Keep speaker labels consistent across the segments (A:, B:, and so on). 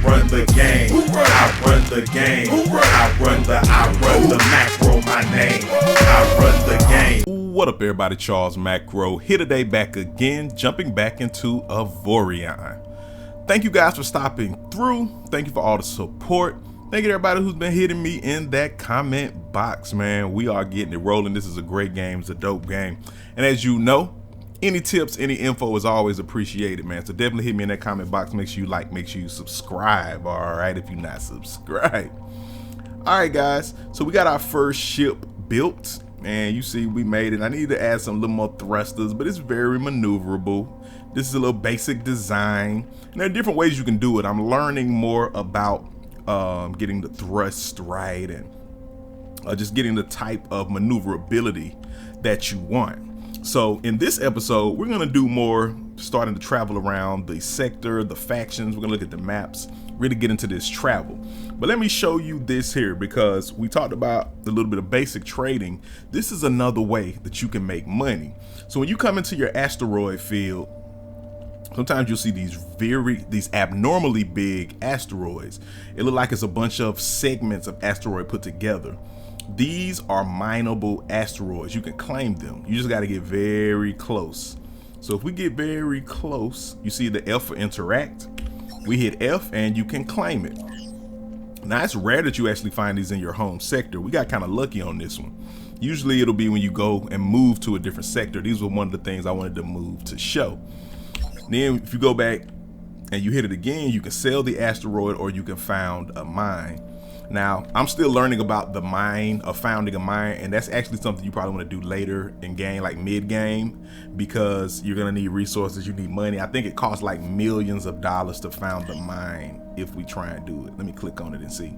A: run the game. I run the game. I run the macro, my name. I run the game.
B: What up, everybody? Charles Macro here today, back again, jumping back into AVORION. Thank you guys for stopping through. Thank you for all the support. Thank you to everybody who's been hitting me in that comment box, man. We are getting it rolling. This is a great game. It's a dope game. And as you know, any tips, any info is always appreciated, man. So definitely hit me in that comment box. Make sure you like, make sure you subscribe, all right, if you're not subscribed. All right, guys. So we got our first ship built, and you see we made it. I need to add some little more thrusters, but it's very maneuverable. This is a little basic design. And there are different ways you can do it. I'm learning more about getting the thrust right and just getting the type of maneuverability that you want. So in this episode, we're gonna do more starting to travel around the sector, the factions. We're gonna look at the maps, really get into this travel. But let me show you this here, because we talked about a little bit of basic trading. This is another way that you can make money. So when you come into your asteroid field, sometimes you'll see these abnormally big asteroids. It looks like it's a bunch of segments of asteroid put together. These are mineable asteroids. You can claim them. You just got to get very close. So if we get very close, you see the F for interact. We hit F and you can claim it. Now it's rare that you actually find these in your home sector. We got kind of lucky on this one. Usually it'll be when you go and move to a different sector. These were one of the things I wanted to move to show. Then if you go back and you hit it again, you can sell the asteroid or you can found a mine. Now, I'm still learning about the mine, of founding a mine, and that's actually something you probably want to do later in game, like mid-game, because you're going to need resources, you need money. I think it costs like millions of dollars to found the mine if we try and do it. Let me click on it and see.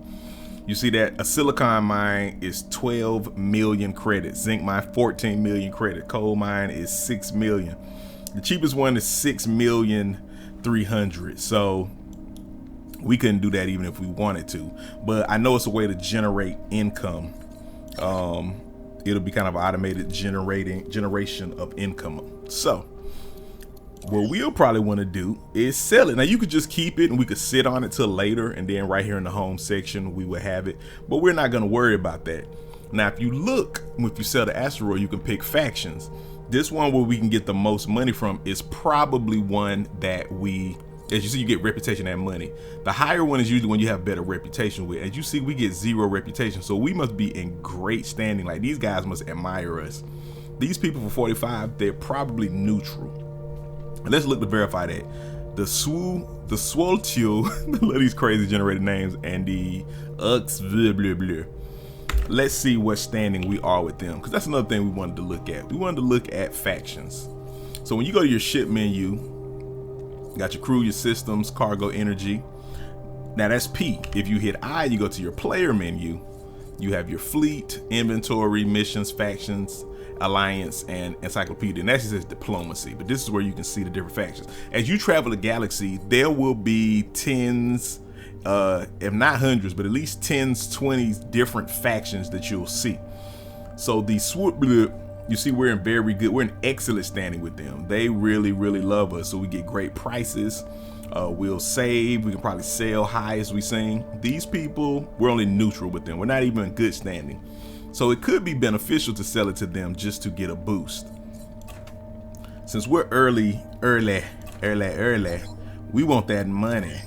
B: You see that a silicon mine is 12 million credits, zinc mine 14 million credit, coal mine is 6 million. The cheapest one is 6,300,000. So we couldn't do that even if we wanted to, but I know it's a way to generate income. It'll be kind of automated generation of income. So what we'll probably want to do is sell it. Now you could just keep it and we could sit on it till later, and then right here in the home section we will have it, but we're not going to worry about that. Now if you look, if you sell the asteroid, you can pick factions. This one where we can get the most money from is probably one that we, as you see, you get reputation and money. The higher one is usually when you have better reputation with. As you see, we get 0 reputation. So we must be in great standing. Like, these guys must admire us. These people for 45, they're probably neutral. And let's look to verify that. The Swoltio, I love these crazy generated names, and the Ux, blah, blah, blah. Let's see what standing we are with them, because that's another thing we wanted to look at. We wanted to look at factions. So when you go to your ship menu, you got your crew, your systems, cargo, energy. Now that's P. If you hit I, you go to your player menu. You have your fleet, inventory, missions, factions, alliance, and encyclopedia. And that just says diplomacy, but this is where you can see the different factions. As you travel the galaxy, there will be tens, if not hundreds, but at least 10s, 20s different factions that you'll see. So the you see, we're in excellent standing with them. They really, really love us. So we get great prices. We'll save. We can probably sell high as we sing. These people, we're only neutral with them. We're not even in good standing. So it could be beneficial to sell it to them just to get a boost. Since we're early, we want that money.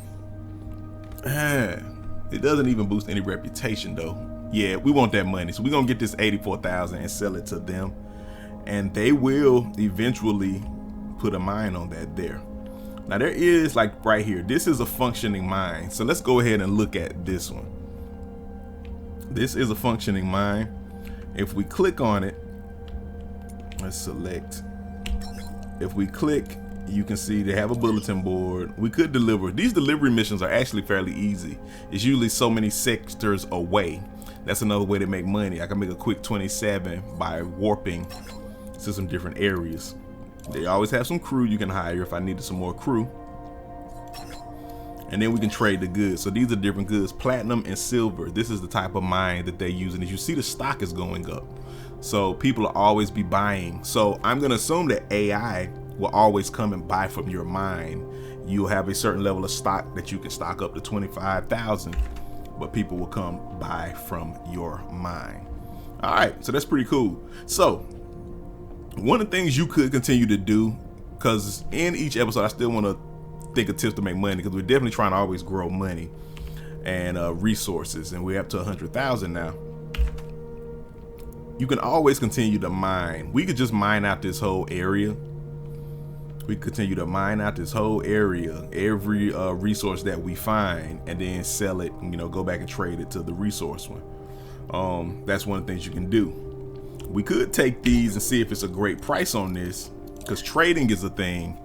B: It doesn't even boost any reputation though. Yeah, we want that money. So we're gonna get this 84,000 and sell it to them, and they will eventually put a mine on that there. Now there is, like right here, this is a functioning mine. So let's go ahead and look at this one. This is a functioning mine. If we click on it, let's select. If we click, you can see they have a bulletin board. We could deliver. These delivery missions are actually fairly easy. It's usually so many sectors away. That's another way to make money. I can make a quick 27 by warping to some different areas. They always have some crew you can hire if I needed some more crew. And then we can trade the goods. So these are different goods, platinum and silver. This is the type of mine that they use. And as you see, the stock is going up. So people will always be buying. So I'm gonna assume that AI will always come and buy from your mine You'll have a certain level of stock that you can stock up to 25,000, but people will come buy from your mine. All right, so that's pretty cool. So one of the things you could continue to do, because in each episode I still want to think of tips to make money, because we're definitely trying to always grow money and resources, and we're up to 100,000 now. You can always continue to mine. We could just mine out this whole area. We continue to mine out this whole area, every resource that we find, and then sell it, go back and trade it to the resource one. That's one of the things you can do. We could take these and see if it's a great price on this, because trading is a thing.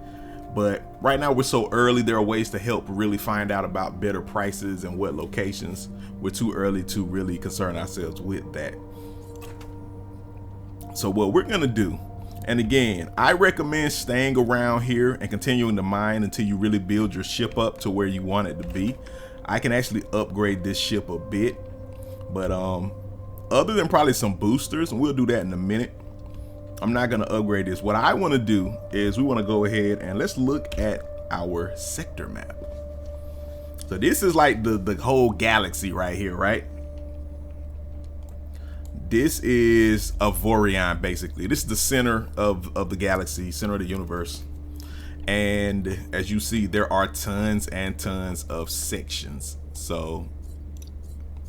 B: But right now we're so early, there are ways to help really find out about better prices and what locations. We're too early to really concern ourselves with that. So what we're gonna do, and again, I recommend staying around here and continuing to mine until you really build your ship up to where you want it to be. I can actually upgrade this ship a bit, but other than probably some boosters, and we'll do that in a minute, I'm not gonna upgrade this. What I wanna do is we wanna go ahead and let's look at our sector map. So this is like the whole galaxy right here, right? This is AVORION, basically. This is the center of the galaxy, center of the universe. And as you see, there are tons and tons of sections. So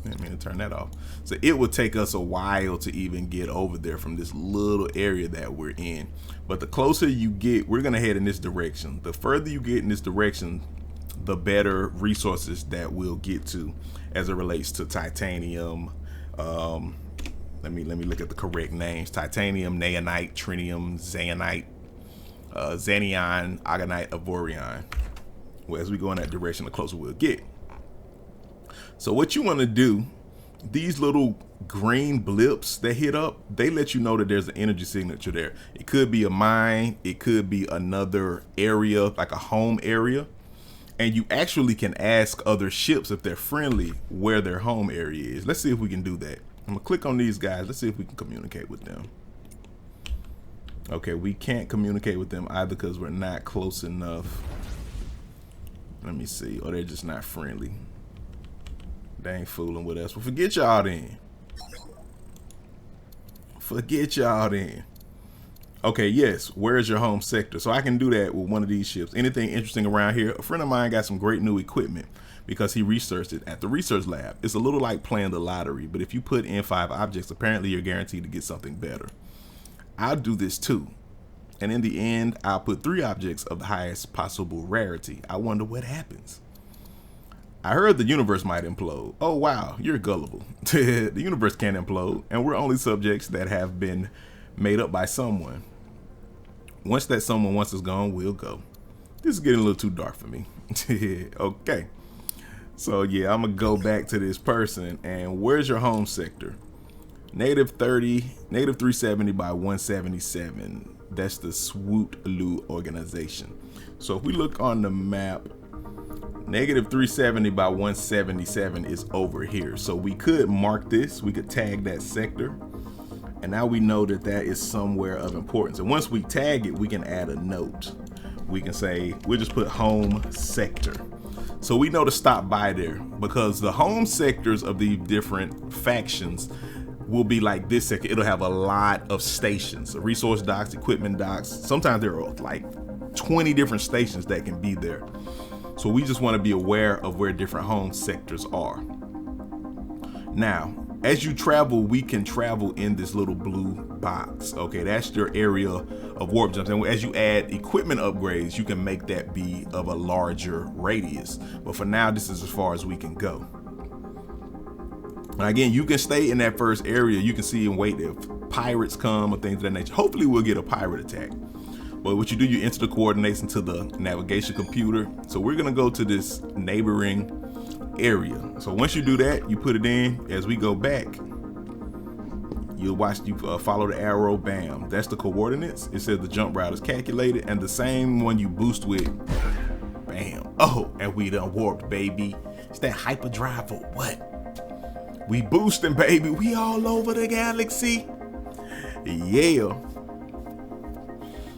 B: let me turn that off. So it will take us a while to even get over there from this little area that we're in. But the closer you get, we're gonna head in this direction. The further you get in this direction, the better resources that we'll get to as it relates to titanium. Let me look at the correct names: titanium, naonite, trinium, zanite, xanion, agonite, avorion. Well, as we go in that direction, the closer we'll get. So what you want to do, these little green blips that hit up, they let you know that there's an energy signature there. It could be a mine, it could be another area, like a home area. And you actually can ask other ships if they're friendly where their home area is. Let's see if we can do that. I'm gonna click on these guys. Let's see if we can communicate with them. Okay, we can't communicate with them either because we're not close enough. Let me see. Oh, they're just not friendly. They ain't fooling with us. Well, forget y'all then. Forget y'all then. Okay, yes, where's your home sector? So I can do that with one of these ships. Anything interesting around here? A friend of mine got some great new equipment because he researched it at the research lab. It's a little like playing the lottery, but if you put in 5 objects, apparently you're guaranteed to get something better. I'll do this too. And in the end, I'll put 3 objects of the highest possible rarity. I wonder what happens. I heard the universe might implode. Oh, wow, you're gullible. The universe can't implode, and we're only subjects that have been made up by someone. Once that someone wants us gone, we'll go. This is getting a little too dark for me. Okay. So yeah, I'm gonna go back to this person, and where's your home sector? Negative 370 by 177. That's the Swoot-Loo organization. So if we look on the map, negative 370 by 177 is over here. So we could mark this, we could tag that sector, and now we know that that is somewhere of importance. And once we tag it, we can add a note. We can say, we'll just put home sector. So we know to stop by there, because the home sectors of the different factions will be like this sector. It'll have a lot of stations, resource docks, equipment docks. Sometimes there are like 20 different stations that can be there. So we just want to be aware of where different home sectors are. Now, as you travel, we can travel in this little blue box. Okay, that's your area of warp jumps. And as you add equipment upgrades, you can make that be of a larger radius. But for now, this is as far as we can go. And again, you can stay in that first area. You can see and wait if pirates come or things of that nature. Hopefully we'll get a pirate attack. But what you do, you enter the coordinates into the navigation computer. So we're gonna go to this neighboring area. So once you do that, you put it in. As we go back, you'll watch, you follow the arrow, bam. That's the coordinates. It says the jump route is calculated, and the same one you boost with, bam. Oh, and we done warped, baby. It's that hyperdrive or what? We boosting, baby. We all over the galaxy. Yeah.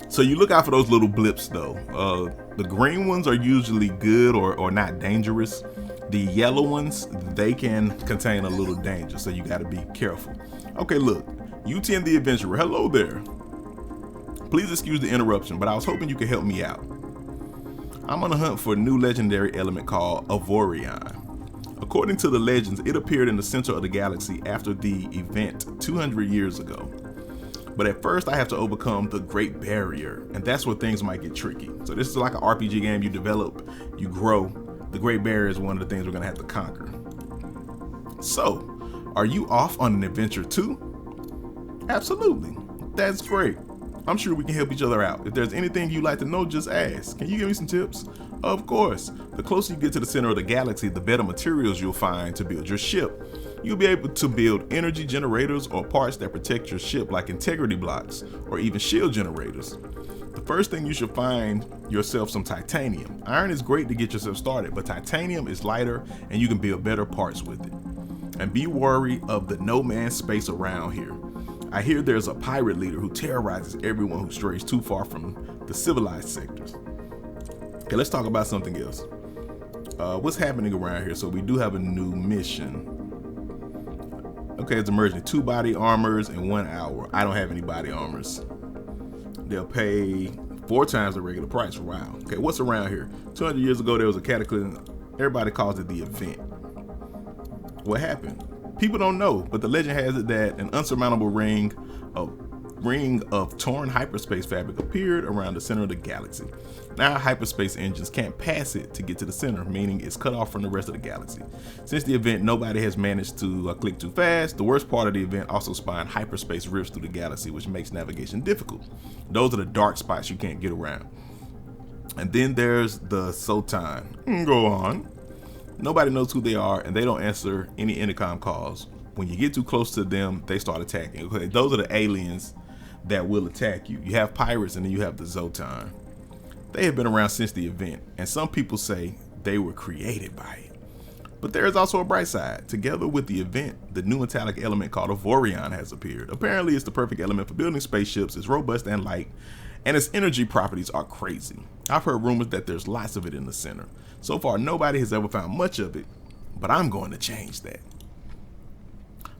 B: So you look out for those little blips though. The green ones are usually good or not dangerous. The yellow ones, they can contain a little danger, so you gotta be careful. Okay, look, U10 the Adventurer, hello there. Please excuse the interruption, but I was hoping you could help me out. I'm on a hunt for a new legendary element called AVORION. According to the legends, it appeared in the center of the galaxy after the event 200 years ago. But at first I have to overcome the Great Barrier, and that's where things might get tricky. So this is like an RPG game. You develop, you grow. The Great Barrier is one of the things we're gonna have to conquer. So, are you off on an adventure too? Absolutely, that's great. I'm sure we can help each other out. If there's anything you'd like to know, just ask. Can you give me some tips? Of course. The closer you get to the center of the galaxy, the better materials you'll find to build your ship. You'll be able to build energy generators or parts that protect your ship, like integrity blocks or even shield generators. The first thing you should find yourself some titanium. Iron is great to get yourself started, but titanium is lighter and you can build better parts with it. And be wary of the no man's space around here. I hear there's a pirate leader who terrorizes everyone who strays too far from the civilized sectors. Okay, let's talk about something else. What's happening around here? So we do have a new mission. Okay, it's emerging 2 body armors in 1 hour. I don't have any body armors. They'll pay 4 times the regular price. Wow. Okay, what's around here? 200 years ago, there was a cataclysm. Everybody calls it the event. What happened? People don't know, but the legend has it that an unsurmountable ring of torn hyperspace fabric appeared around the center of the galaxy. Now hyperspace engines can't pass it to get to the center, meaning it's cut off from the rest of the galaxy. Since the event, nobody has managed to click too fast. The worst part of the event also spawned hyperspace rifts through the galaxy, which makes navigation difficult. Those are the dark spots you can't get around. And then there's the Sotan. Go on. Nobody knows who they are, and they don't answer any intercom calls. When you get too close to them, they start attacking. Okay, those are the aliens that will attack you. You have pirates, and then you have the Zotan. They have been around since the event, and some people say they were created by it. But there is also a bright side. Together with the event, the new metallic element called AVORION has appeared. Apparently, it's the perfect element for building spaceships. It's robust and light, and its energy properties are crazy. I've heard rumors that there's lots of it in the center. So far, nobody has ever found much of it, but I'm going to change that.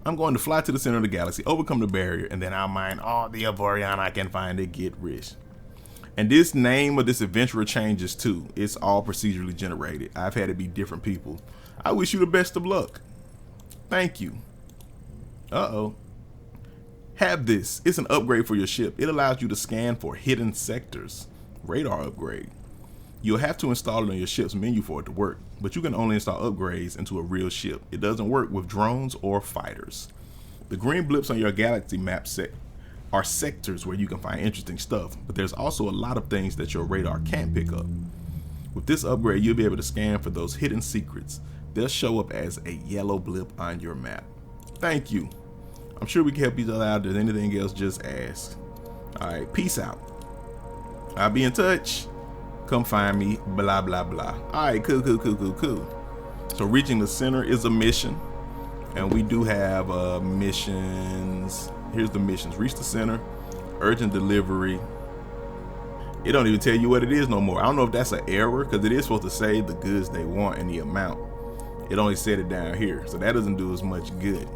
B: I'm going to fly to the center of the galaxy, overcome the barrier, and then I'll mine all the AVORION I can find to get rich. And this name of this adventurer changes too. It's all procedurally generated. I've had it be different people. I wish you the best of luck. Thank you. Uh-oh. Have this. It's an upgrade for your ship. It allows you to scan for hidden sectors. Radar upgrade. You'll have to install it on your ship's menu for it to work, but you can only install upgrades into a real ship. It doesn't work with drones or fighters. The green blips on your galaxy map set are sectors where you can find interesting stuff, but there's also a lot of things that your radar can't pick up. With this upgrade, you'll be able to scan for those hidden secrets. They'll show up as a yellow blip on your map. Thank you. I'm sure we can help each other out. If there's anything else, just ask. All right, peace out. I'll be in touch. Come find me, blah, blah, blah. All right, cool. So reaching the center is a mission, and we do have missions. Here's the missions. Reach the center, urgent delivery. It don't even tell you what it is no more. I don't know if that's an error, because it is supposed to say the goods they want and the amount. It only said it down here, so that doesn't do as much good.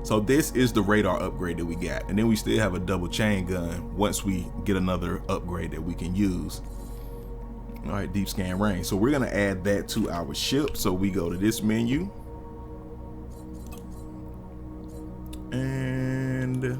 B: So this is the radar upgrade that we got, and then we still have a double chain gun once we get another upgrade that we can use. All right, deep scan range. So we're gonna add that to our ship. So we go to this menu and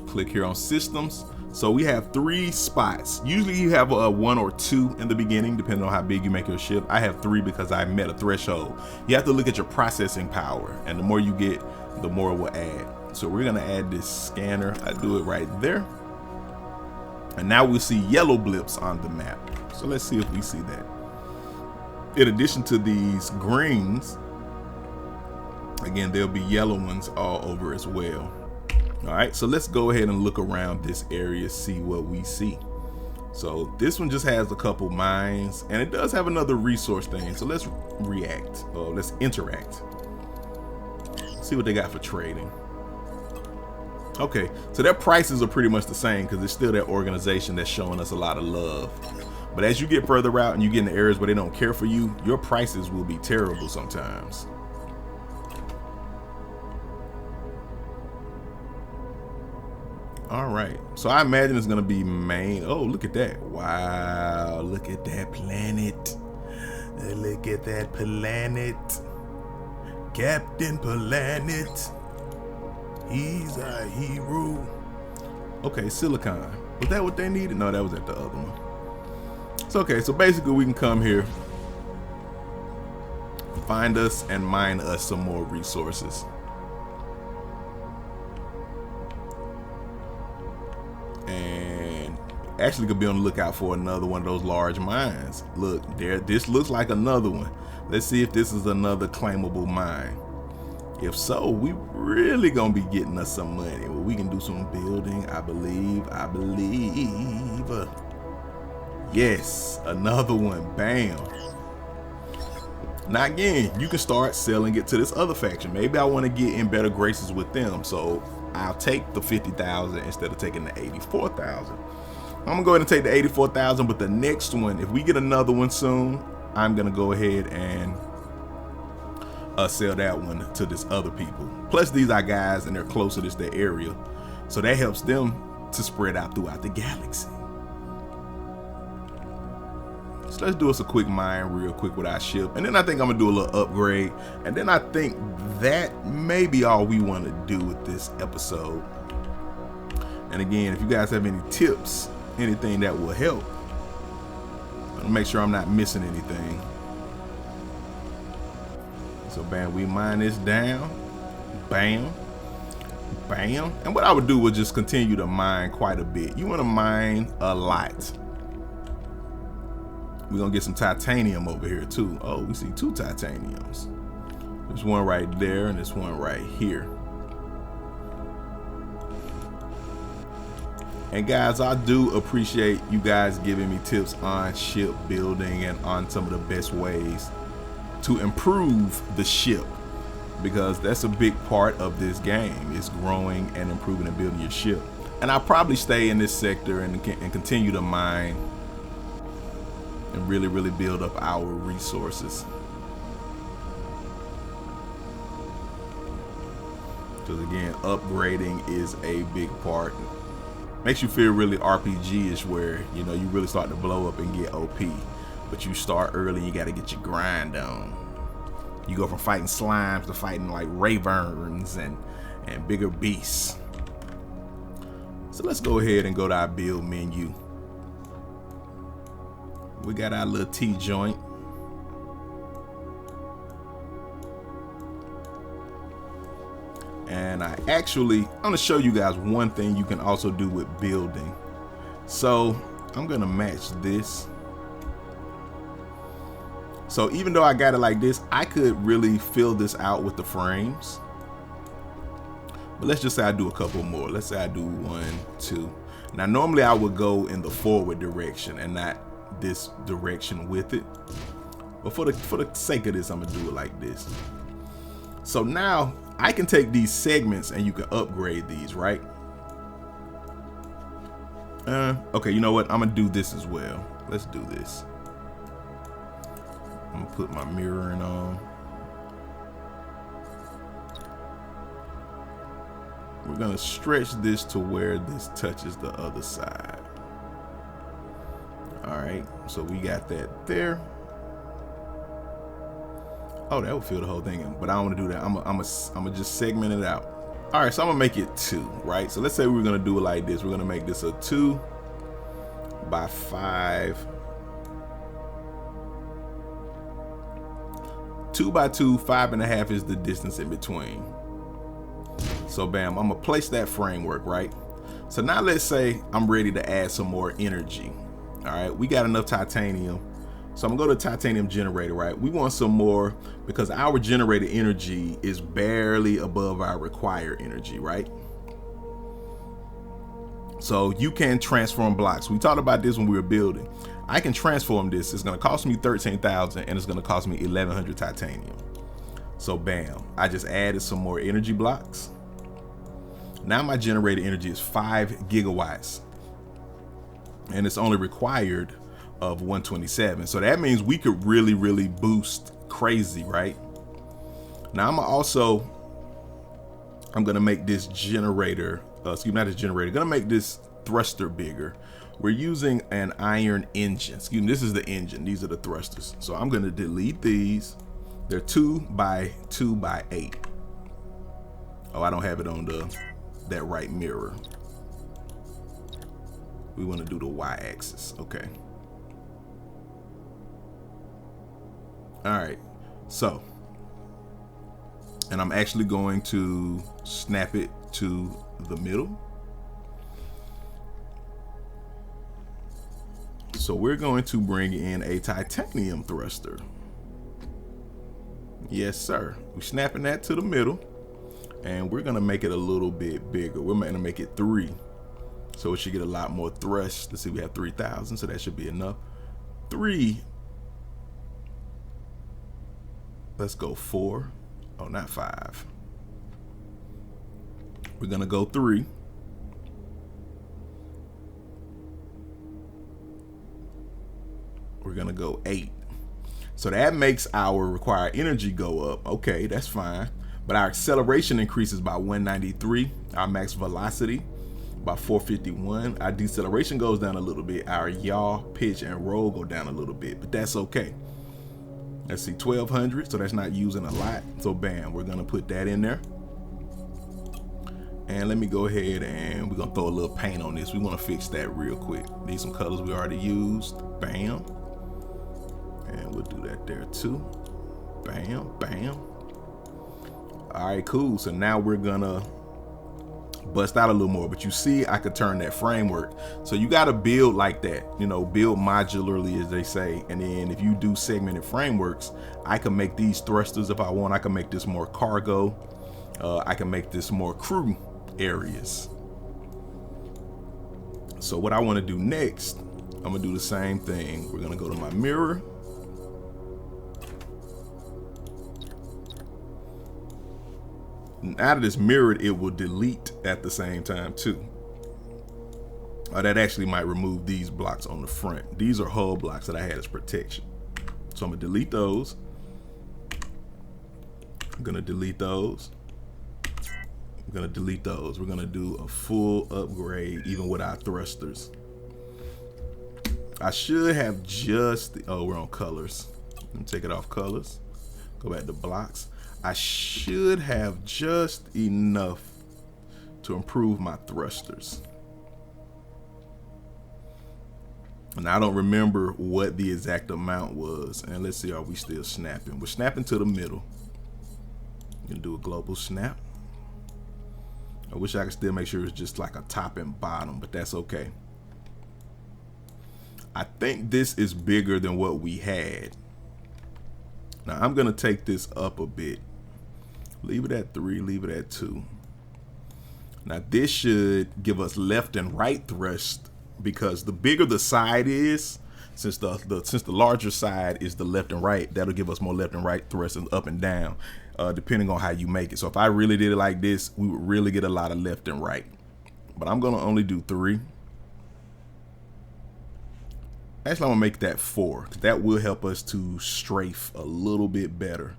B: click here on systems. So we have 3 spots. Usually you have 1 or 2 in the beginning, depending on how big you make your ship. I have 3 because I met a threshold. You have to look at your processing power, and the more you get, the more it will add. So we're gonna add this scanner. I do it right there. And now we'll see yellow blips on the map. So let's see if we see that. In addition to these greens, again, there'll be yellow ones all over as well. All right, so let's go ahead and look around this area, see what we see. So this one just has a couple mines, and it does have another resource thing. So let's let's interact. See what they got for trading. Okay, so their prices are pretty much the same because it's still that organization that's showing us a lot of love. But as you get further out and you get in the areas where they don't care for you, your prices will be terrible sometimes. All right, so I imagine it's gonna be main. Oh, look at that. Wow, look at that planet. Look at that planet. Captain Planet. He's a hero. Okay, silicon. Was that what they needed? No, that was at the other one. It's okay, so basically we can come here, find us and mine us some more resources. And actually could be on the lookout for another one of those large mines. Look, there, this looks like another one. Let's see if this is another claimable mine. If so, we really gonna be getting us some money. Well, we can do some building, I believe. Yes, another one, bam. Now again, you can start selling it to this other faction. Maybe I wanna get in better graces with them, so I'll take the 50,000 instead of taking the 84,000. I'm gonna go ahead and take the 84,000, but the next one, if we get another one soon, I'm gonna go ahead and sell that one to this other people. Plus these are guys and they're closer to their area, so that helps them to spread out throughout the galaxy. So let's do us a quick mine real quick with our ship, and then I think I'm gonna do a little upgrade, and then I think that may be all we want to do with this episode. And again, if you guys have any tips, anything that will help, I'll make sure I'm not missing anything. So bam, we mine this down, bam, bam. And what I would do was just continue to mine quite a bit. You want to mine a lot. We're gonna get some titanium over here too. Oh, we see 2 titaniums. There's one right there and there's one right here. And guys, I do appreciate you guys giving me tips on ship building and on some of the best ways to improve the ship, because that's a big part of this game, is growing and improving and building your ship. And I'll probably stay in this sector and continue to mine and really build up our resources. Because again, upgrading is a big part. Makes you feel really RPG-ish, where you know you really start to blow up and get OP. But you start early, you got to get your grind on. You go from fighting slimes to fighting like ravens and bigger beasts. So let's go ahead and go to our build menu. We got our little T-joint. And I'm gonna show you guys one thing you can also do with building. So I'm gonna match this. So even though I got it like this, I could really fill this out with the frames. But let's just say I do a couple more. Let's say I do 1, 2. Now normally I would go in the forward direction and not this direction with it. But for the sake of this, I'm gonna do it like this. So now I can take these segments and you can upgrade these, right? Okay, you know what? I'm gonna do this as well. Let's do this. I'm gonna put my mirroring on. We're gonna stretch this to where this touches the other side. All right, so we got that there. Oh, that would fill the whole thing in, but I don't want to do that. I'm gonna just segment it out. All right, so I'm gonna make it 2, right? So let's say we're gonna do it like this. We're gonna make this a 2 by 5. 2 by 2, 5.5 is the distance in between. So bam, I'm gonna place that framework, right? So now let's say I'm ready to add some more energy. All right, we got enough titanium. So I'm gonna go to titanium generator, right? We want some more because our generated energy is barely above our required energy, right? So you can transform blocks. We talked about this when we were building. I can transform this. It's gonna cost me 13,000 and it's gonna cost me 1,100 titanium. So bam, I just added some more energy blocks. Now my generated energy is 5 gigawatts, and it's only required of 127. So that means we could really boost crazy, right? Now I'm gonna make this generator, excuse me, not this generator, gonna make this thruster bigger. We're using an iron engine. Excuse me, this is the engine. These are the thrusters. So I'm gonna delete these. They're 2 by 2 by 8. Oh, I don't have it on that right mirror. We want to do the y-axis. Okay. All right. So, and I'm actually going to snap it to the middle. So we're going to bring in a titanium thruster. Yes, sir. We're snapping that to the middle, and we're gonna make it a little bit bigger. We're gonna make it 3, so it should get a lot more thrust. Let's see, we have 3,000, so that should be enough. 3. Let's go 4. Oh, not 5. We're gonna go 3. We're gonna go 8. So that makes our required energy go up. Okay, that's fine. But our acceleration increases by 193. Our max velocity by 451. Our deceleration goes down a little bit. Our yaw, pitch, and roll go down a little bit, but that's okay. Let's see, 1200. So that's not using a lot. So bam, we're gonna put that in there. And let me go ahead and we're gonna throw a little paint on this. We wanna fix that real quick. Need some colors we already used. Bam. And we'll do that there too. Bam, bam. All right, cool. So now we're gonna bust out a little more, but you see I could turn that framework. So you got to build like that, you know, build modularly, as they say. And then if you do segmented frameworks, I can make these thrusters if I want. I can make this more cargo. I can make this more crew areas. So what I want to do next, I'm gonna do the same thing. We're gonna go to my mirror. Out of this mirrored, it will delete at the same time too. That actually might remove these blocks on the front. These are hull blocks that I had as protection. So I'm gonna delete those. I'm gonna delete those. I'm gonna delete those. We're gonna do a full upgrade even with our thrusters. I should have just, oh, we're on colors. Let me take it off colors. Go back to blocks. I should have just enough to improve my thrusters. And I don't remember what the exact amount was. And let's see, are we still snapping? We're snapping to the middle. I'm gonna do a global snap. I wish I could still make sure it's just like a top and bottom, but that's okay. I think this is bigger than what we had. Now I'm gonna take this up a bit. Leave it at 3, leave it at 2. Now this should give us left and right thrust, because the bigger the side is, since the larger side is the left and right, that'll give us more left and right thrust and up and down, depending on how you make it. So if I really did it like this, we would really get a lot of left and right. But I'm gonna only do 3. Actually, I'm gonna make that 4, because that will help us to strafe a little bit better.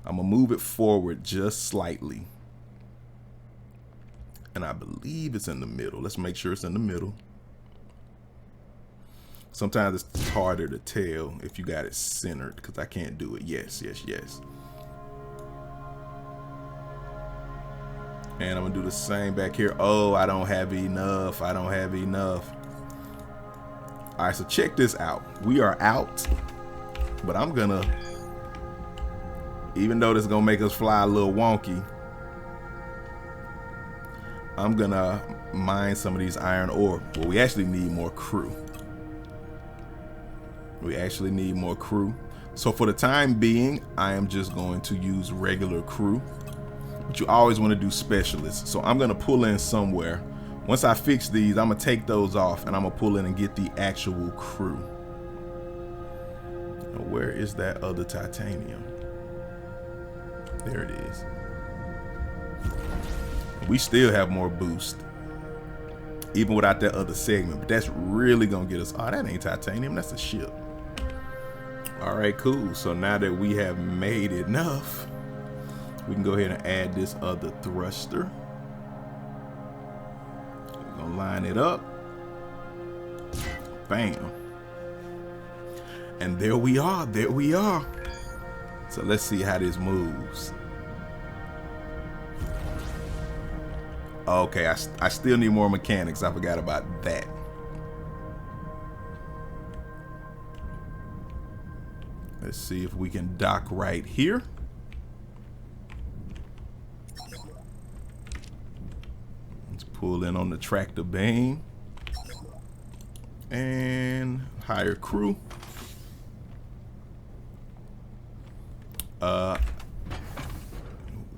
B: I'm gonna move it forward just slightly. And I believe it's in the middle. Let's make sure it's in the middle. Sometimes it's harder to tell if you got it centered, because I can't do it. Yes, yes, yes. And I'm gonna do the same back here. Oh, I don't have enough. I don't have enough. All right, so check this out. We are out, but I'm gonna, even though this is gonna make us fly a little wonky, I'm gonna mine some of these iron ore. Well, we actually need more crew. We actually need more crew. So for the time being, I am just going to use regular crew, but you always want to do specialists. So I'm gonna pull in somewhere. Once I fix these, I'm gonna take those off and I'm gonna pull in and get the actual crew. Now, where is that other titanium? There it is. we still have more boost, even without that other segment. But that's really gonna get us. Oh, that ain't titanium, that's a ship. All right, cool. So now that we have made enough, we can go ahead and add this other thruster. We're gonna line it up. Bam. And there we are, there we are. So let's see how this moves. Okay, I still need more mechanics. I forgot about that. Let's see if we can dock right here. Let's pull in on the tractor beam and hire crew.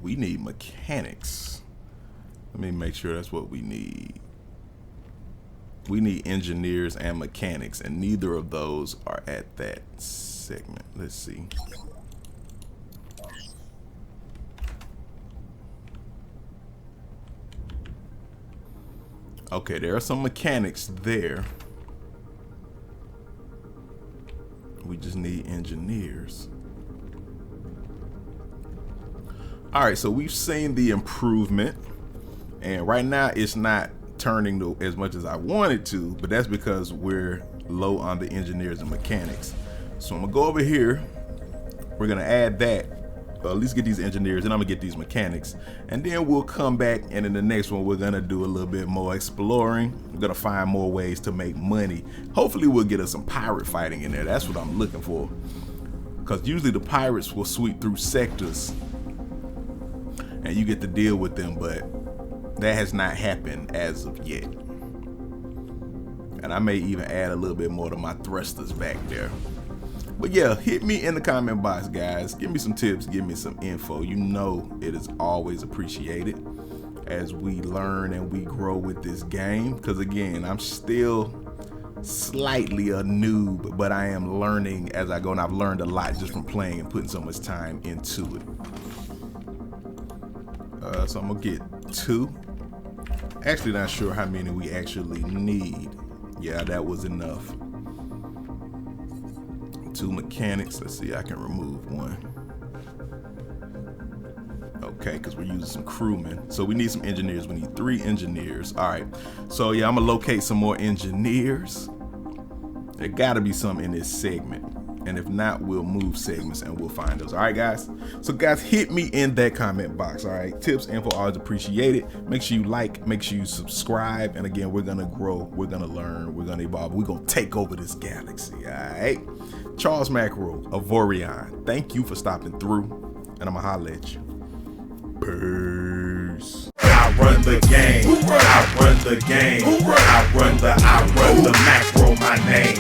B: We need mechanics. Let me make sure that's what we need. We need engineers and mechanics, and neither of those are at that segment. Let's see. Okay, there are some mechanics there. We just need engineers. All right, so we've seen the improvement, and right now it's not turning to as much as I wanted to, but that's because we're low on the engineers and mechanics. So I'm gonna go over here. We're gonna add that, at least get these engineers, and I'm gonna get these mechanics, and then we'll come back, and in the next one we're gonna do a little bit more exploring. We're gonna find more ways to make money. Hopefully we'll get us some pirate fighting in there. That's what I'm looking for, because usually the pirates will sweep through sectors and you get to deal with them, but that has not happened as of yet. And I may even add a little bit more to my thrusters back there. But yeah, hit me in the comment box, guys. Give me some tips, give me some info. You know it is always appreciated as we learn and we grow with this game. Because again, I'm still slightly a noob, but I am learning as I go, and I've learned a lot just from playing and putting so much time into it. So I'm gonna get 2. Actually not sure how many we actually need. Yeah, that was enough. 2 mechanics. Let's see, I can remove 1. Okay, because we're using some crewmen. So we need some engineers. We need 3 engineers. All right, so yeah, I'm gonna locate some more engineers. There gotta be some in this segment, and if not, we'll move segments and we'll find those. All right, guys. So guys, hit me in that comment box. All right, tips, info, always appreciated. Make sure you like, make sure you subscribe, and again, we're gonna grow, we're gonna learn, we're gonna evolve, we're gonna take over this galaxy. All right, Charles Macro, AVORION, thank you for stopping through, and I'm gonna holla at you. Peace.
A: I run the game. I run the game. I run the macro, my name.